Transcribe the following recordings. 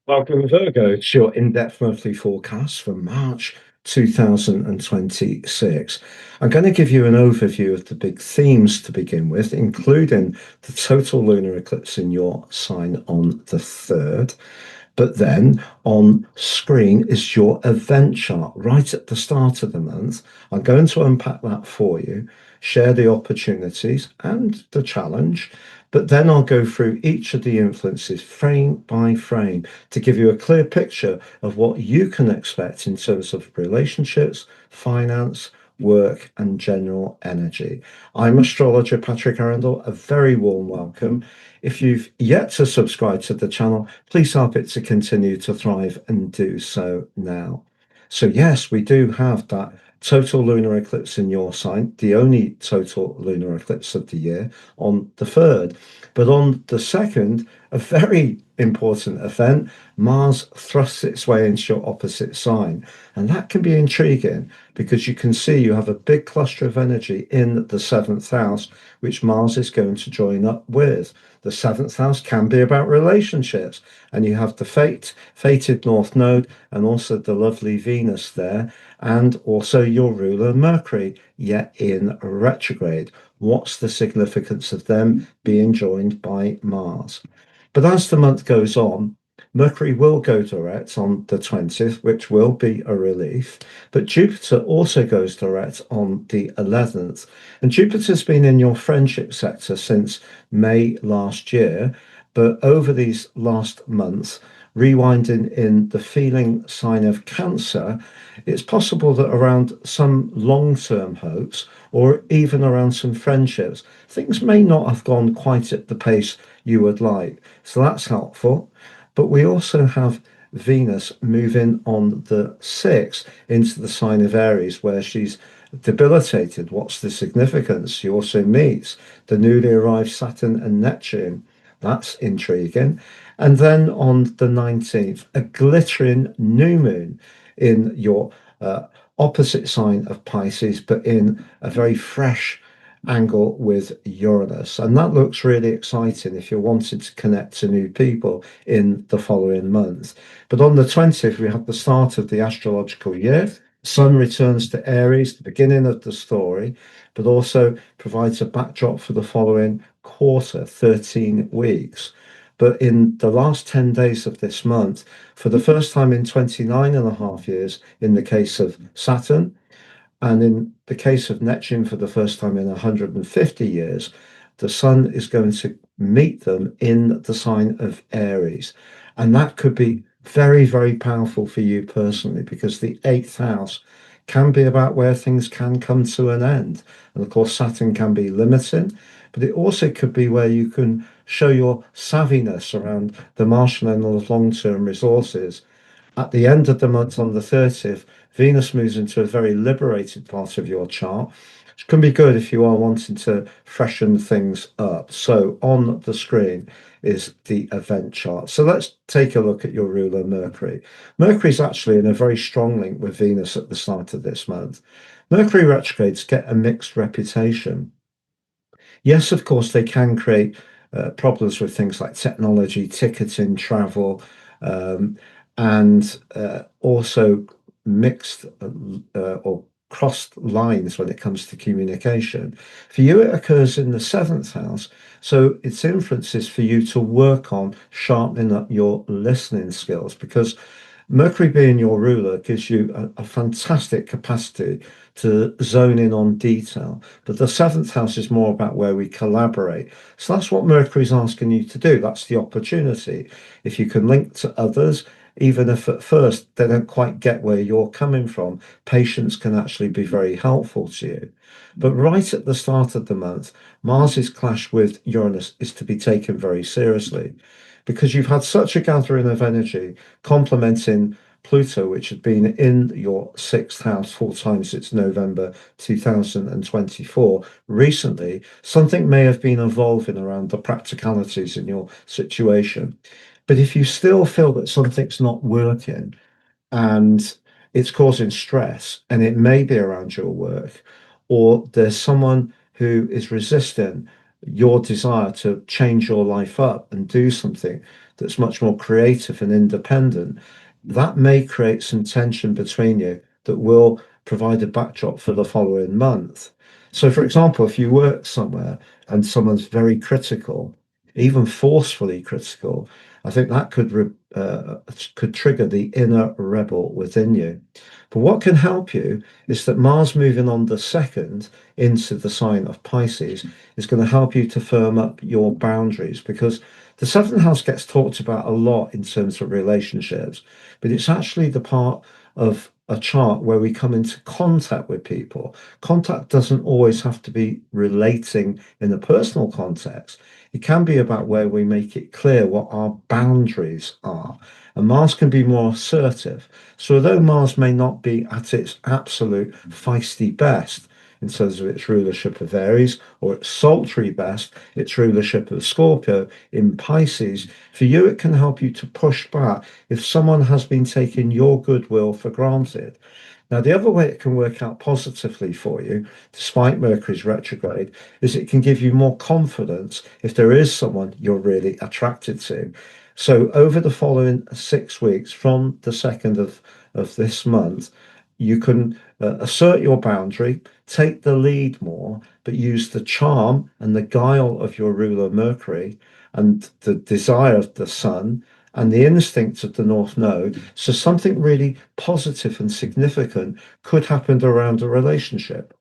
Welcome, Virgo. It's your in-depth monthly forecast for March 2026. I'm going to give you an overview of the big themes to begin with, including the total lunar eclipse in your sign on the 3rd. But then on screen is your event chart right at the start of the month. I'm going to unpack that for you, share the opportunities and the challenge, but then I'll go through each of the influences frame by frame to give you a clear picture of what you can expect in terms of relationships, finance, work, and general energy. I'm astrologer Patrick Arundell. A very warm welcome. If you've yet to subscribe to the channel, please help it to continue to thrive and do so now. So yes, we do have that total lunar eclipse in your sign, the only total lunar eclipse of the year on the 3rd. But on the 2nd, a very important event, Mars thrusts its way into your opposite sign. And that can be intriguing because you can see you have a big cluster of energy in the 7th house, which Mars is going to join up with. The 7th house can be about relationships, and you have the fated North Node and also the lovely Venus there, and also your ruler Mercury, yet in retrograde. What's the significance of them being joined by Mars? But as the month goes on, Mercury will go direct on the 20th, which will be a relief. But Jupiter also goes direct on the 11th. And Jupiter's been in your friendship sector since May last year. But over these last months, rewinding in the feeling sign of Cancer, it's possible that around some long-term hopes or even around some friendships, things may not have gone quite at the pace you would like. So that's helpful. But we also have Venus moving on the 6th into the sign of Aries, where she's debilitated. What's the significance? She also meets the newly arrived Saturn and Neptune. That's intriguing. And then on the 19th, a glittering new moon in your opposite sign of Pisces, but in a very fresh angle with Uranus. And that looks really exciting if you're wanting to connect to new people in the following month. But on the 20th, we have the start of the astrological year. Sun returns to Aries, the beginning of the story, but also provides a backdrop for the following quarter, 13 weeks. But in the last 10 days of this month, for the first time in 29 and a half years, in the case of Saturn, and in the case of Neptune, for the first time in 150 years, the Sun is going to meet them in the sign of Aries. And that could be very, very powerful for you personally, because the 8th house can be about where things can come to an end. And of course, Saturn can be limiting, but it also could be where you can show your savviness around the marshalling of long-term resources. At the end of the month on the 30th, Venus moves into a very liberated part of your chart, which can be good if you are wanting to freshen things up. So on the screen is the event chart. So let's take a look at your ruler, Mercury. Mercury is actually in a very strong link with Venus at the start of this month. Mercury retrogrades get a mixed reputation. Yes, of course, they can create problems with things like technology, ticketing, travel, and also mixed or crossed lines when it comes to communication. For you, it occurs in the 7th house. So its influence is for you to work on sharpening up your listening skills, because Mercury being your ruler gives you a fantastic capacity to zone in on detail. But the 7th house is more about where we collaborate. So that's what Mercury's asking you to do. That's the opportunity. If you can link to others, even if at first they don't quite get where you're coming from, patience can actually be very helpful to you. But right at the start of the month, Mars's clash with Uranus is to be taken very seriously, because you've had such a gathering of energy complementing Pluto, which had been in your 6th house full time since November 2024. Recently, something may have been evolving around the practicalities in your situation. But if you still feel that something's not working and it's causing stress, and it may be around your work, or there's someone who is resisting your desire to change your life up and do something, that's much more creative and independent, that may create some tension between you that will provide a backdrop for the following month. So, for example, if you work somewhere and someone's very critical, even forcefully critical, I think that could trigger the inner rebel within you. But what can help you is that Mars moving on the second into the sign of Pisces is going to help you to firm up your boundaries, because the seventh house gets talked about a lot in terms of relationships, but it's actually the part of a chart where we come into contact with people. Contact doesn't always have to be relating in a personal context. It can be about where we make it clear what our boundaries are. And Mars can be more assertive. So although Mars may not be at its absolute feisty best in terms of its rulership of Aries, or its sultry best, its rulership of Scorpio in Pisces, for you it can help you to push back if someone has been taking your goodwill for granted. Now, the other way it can work out positively for you, despite Mercury's retrograde, is it can give you more confidence if there is someone you're really attracted to. So, over the following 6 weeks, from the 2nd of this month, you can assert your boundary, take the lead more, but use the charm and the guile of your ruler Mercury and the desire of the Sun and the instincts of the North Node. So something really positive and significant could happen around a relationship.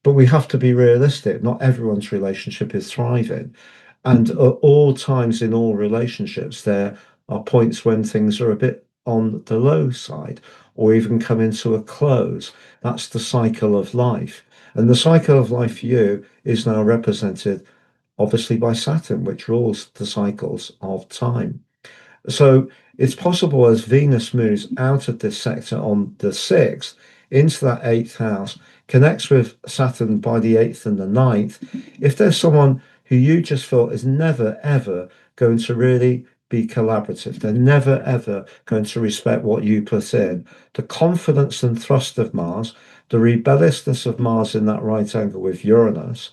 But we have to be realistic. Not everyone's relationship is thriving. And at all times in all relationships, there are points when things are a bit on the low side or even come into a close. That's the cycle of life. And the cycle of life for you is now represented obviously by Saturn, which rules the cycles of time. So it's possible as Venus moves out of this sector on the 6th into that 8th house, connects with Saturn by the 8th and the 9th. If there's someone who you just feel is never, ever going to really be collaborative, they're never, ever going to respect what you put in, the confidence and thrust of Mars, the rebelliousness of Mars in that right angle with Uranus,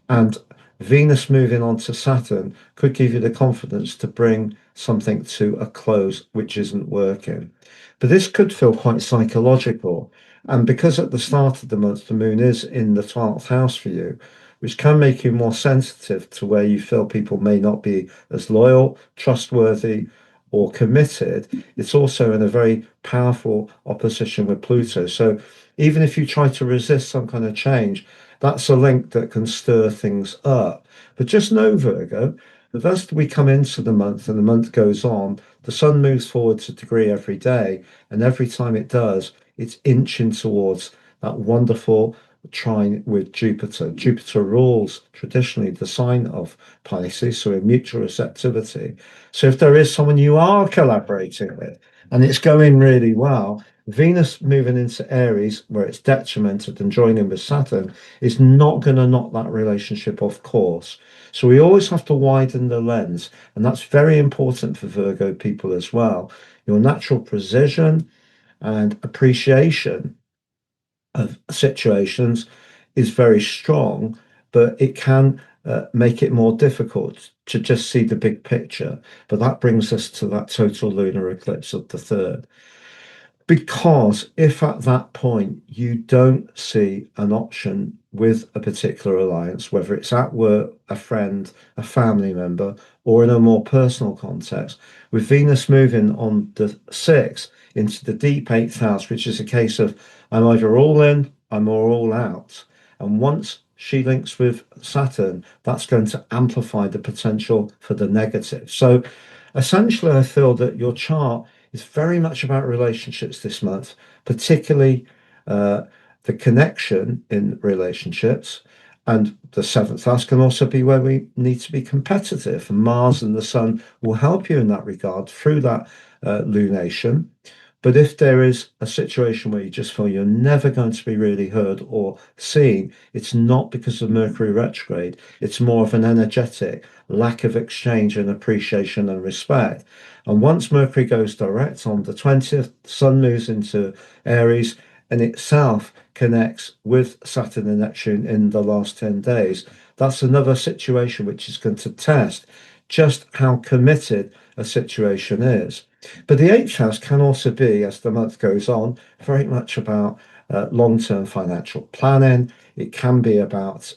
and Venus moving on to Saturn could give you the confidence to bring something to a close which isn't working. But this could feel quite psychological. And because at the start of the month, the moon is in the 12th house for you, which can make you more sensitive to where you feel people may not be as loyal, trustworthy, or committed, it's also in a very powerful opposition with Pluto. So even if you try to resist some kind of change, that's a link that can stir things up. But just know, Virgo, that as we come into the month and the month goes on, the sun moves forwards a degree every day. And every time it does, it's inching towards that wonderful trine with Jupiter. Jupiter rules traditionally the sign of Pisces, so a mutual receptivity. So if there is someone you are collaborating with and it's going really well, Venus moving into Aries, where it's detrimented and joining with Saturn, is not going to knock that relationship off course. So we always have to widen the lens, and that's very important for Virgo people as well. Your natural precision and appreciation of situations is very strong, but it can make it more difficult to just see the big picture. But that brings us to that total lunar eclipse of the 3rd. Because if at that point you don't see an option with a particular alliance, whether it's at work, a friend, a family member, or in a more personal context, with Venus moving on the 6th into the deep 8th house, which is a case of I'm either all in, I'm all out. And once she links with Saturn, that's going to amplify the potential for the negative. So essentially, I feel that your chart is very much about relationships this month, particularly uh, the connection in relationships. And the 7th house can also be where we need to be competitive. And Mars and the Sun will help you in that regard through that lunation. But if there is a situation where you just feel you're never going to be really heard or seen, it's not because of Mercury retrograde. It's more of an energetic lack of exchange and appreciation and respect. And once Mercury goes direct on the 20th, the Sun moves into Aries and itself connects with Saturn and Neptune in the last 10 days. That's another situation which is going to test just how committed a situation is. But the eighth house can also be, as the month goes on, very much about long-term financial planning. It can be about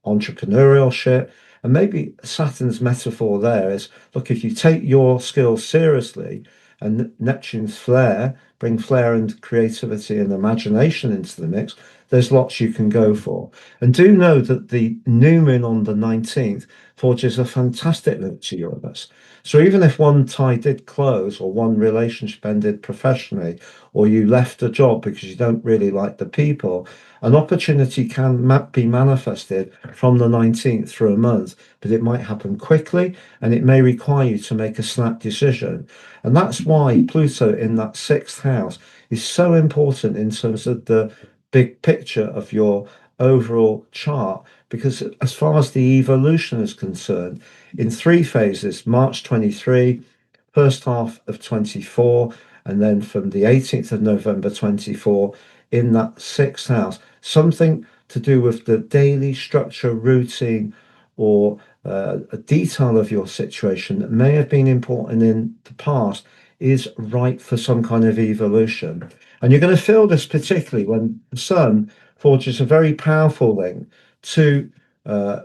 entrepreneurship. And maybe Saturn's metaphor there is, look, if you take your skills seriously and Neptune's flair, bring flair and creativity and imagination into the mix, there's lots you can go for. And do know that the new moon on the 19th forges a fantastic link to Uranus. So even if one tie did close or one relationship ended professionally, or you left a job because you don't really like the people, an opportunity can be manifested from the 19th through a month, but it might happen quickly and it may require you to make a snap decision. And that's why Pluto in that sixth house is so important in terms of the big picture of your overall chart, because as far as the evolution is concerned, in three phases, March 23, first half of 24, and then from the 18th of November 24 in that sixth house, something to do with the daily structure, routine, or a detail of your situation that may have been important in the past is ripe for some kind of evolution. And you're going to feel this particularly when the Sun forges a very powerful link to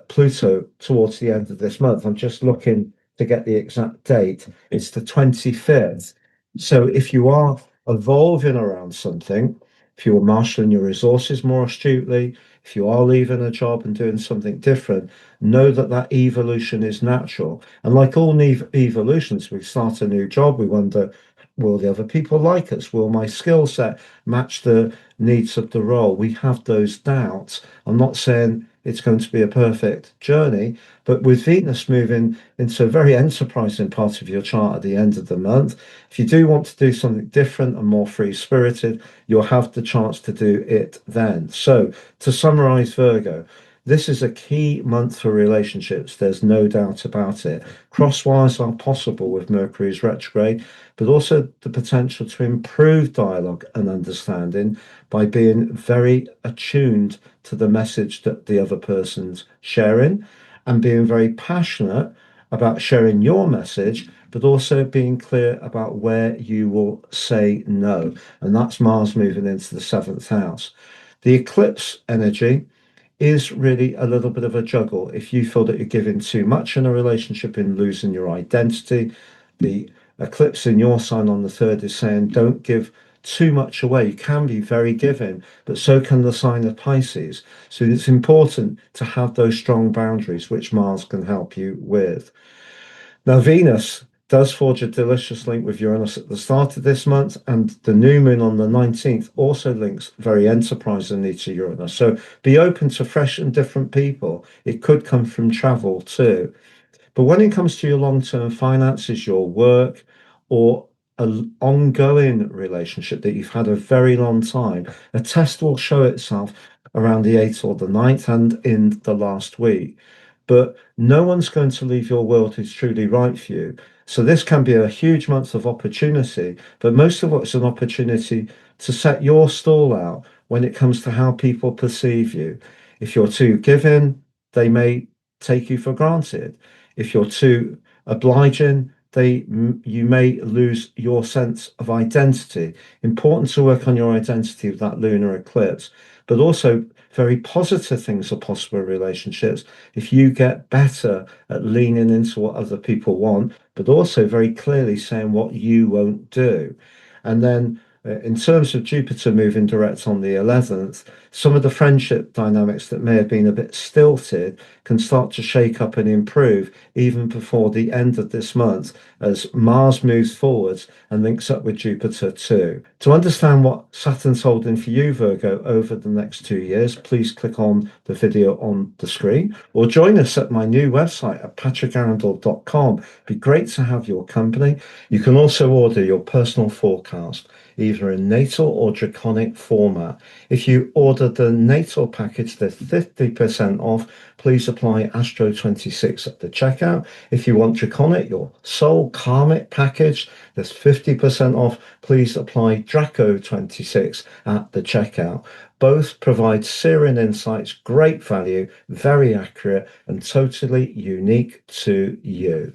Pluto towards the end of this month. I'm just looking to get the exact date. It's the 25th. So if you are evolving around something, if you are marshalling your resources more astutely, if you are leaving a job and doing something different, know that that evolution is natural. And like all evolutions, we start a new job, we wonder, will the other people like us? Will my skill set match the needs of the role? We have those doubts. I'm not saying it's going to be a perfect journey, but with Venus moving into a very enterprising part of your chart at the end of the month, if you do want to do something different and more free spirited, you'll have the chance to do it then. So, to summarize, Virgo, this is a key month for relationships. There's no doubt about it. Crosswires are possible with Mercury's retrograde, but also the potential to improve dialogue and understanding by being very attuned to the message that the other person's sharing and being very passionate about sharing your message, but also being clear about where you will say no. And that's Mars moving into the seventh house. The eclipse energy is really a little bit of a juggle. If you feel that you're giving too much in a relationship and losing your identity, the eclipse in your sign on the third is saying don't give too much away. You can be very giving, but so can the sign of Pisces. So it's important to have those strong boundaries, which Mars can help you with. Now, Venus does forge a delicious link with Uranus at the start of this month, and the new moon on the 19th also links very enterprisingly to Uranus. So be open to fresh and different people. It could come from travel too. But when it comes to your long-term finances, your work, or an ongoing relationship that you've had a very long time, a test will show itself around the 8th or the 9th and in the last week. But no one's going to leave your world who's truly right for you. So this can be a huge month of opportunity, but most of it's an opportunity to set your stall out when it comes to how people perceive you. If you're too giving, they may take you for granted. If you're too obliging, you may lose your sense of identity. Important to work on your identity with that lunar eclipse, but also very positive things are possible in relationships if you get better at leaning into what other people want, but also very clearly saying what you won't do. And then in terms of Jupiter moving direct on the 11th, some of the friendship dynamics that may have been a bit stilted can start to shake up and improve even before the end of this month as Mars moves forwards and links up with Jupiter too. To understand what Saturn's holding for you, Virgo, over the next 2 years, please click on the video on the screen or join us at my new website at patrickarundell.com. It'd be great to have your company. You can also order your personal forecast either in natal or draconic format. If you order the natal package, there's 50% off. Please apply Astro 26 at the checkout. If you want draconic, your soul karmic package, there's 50% off. Please apply Draco 26 at the checkout. Both provide searing insights, great value, very accurate, and totally unique to you.